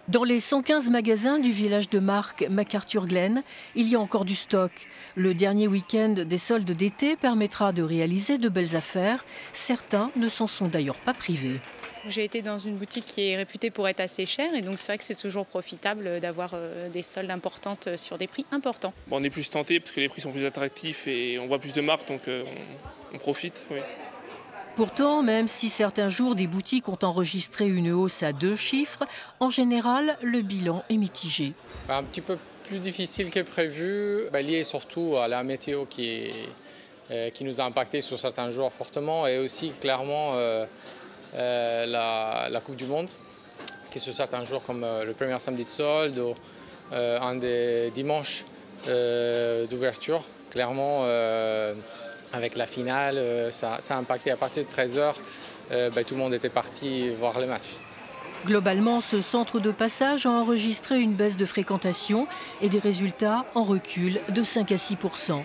Dans les 115 magasins du village de Mark, MacArthur-Glen, il y a encore du stock. Le dernier week-end des soldes d'été permettra de réaliser de belles affaires. Certains ne s'en sont d'ailleurs pas privés. J'ai été dans une boutique qui est réputée pour être assez chère et donc c'est vrai que c'est toujours profitable d'avoir des soldes importantes sur des prix importants. Bon, on est plus tenté parce que les prix sont plus attractifs et on voit plus de marques, donc on profite. Oui. Pourtant, même si certains jours des boutiques ont enregistré une hausse à 2 chiffres, en général, le bilan est mitigé. Un petit peu plus difficile que prévu, lié surtout à la météo qui nous a impacté sur certains jours fortement et aussi clairement la Coupe du Monde, qui sur certains jours comme le premier samedi de solde ou un des dimanches d'ouverture, clairement avec la finale, ça a impacté à partir de 13 h, tout le monde était parti voir le match. Globalement, ce centre de passage a enregistré une baisse de fréquentation et des résultats en recul de 5 à 6%.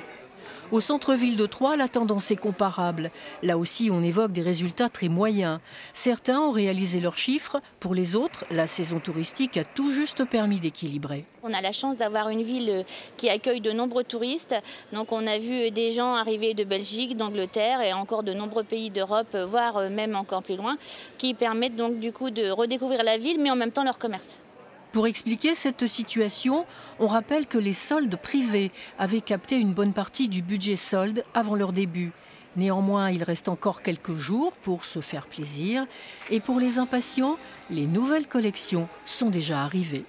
Au centre-ville de Troyes, la tendance est comparable. Là aussi, on évoque des résultats très moyens. Certains ont réalisé leurs chiffres. Pour les autres, la saison touristique a tout juste permis d'équilibrer. On a la chance d'avoir une ville qui accueille de nombreux touristes. Donc on a vu des gens arriver de Belgique, d'Angleterre et encore de nombreux pays d'Europe, voire même encore plus loin, qui permettent donc du coup de redécouvrir la ville, mais en même temps leur commerce. Pour expliquer cette situation, on rappelle que les soldes privés avaient capté une bonne partie du budget solde avant leur début. Néanmoins, il reste encore quelques jours pour se faire plaisir. Et pour les impatients, les nouvelles collections sont déjà arrivées.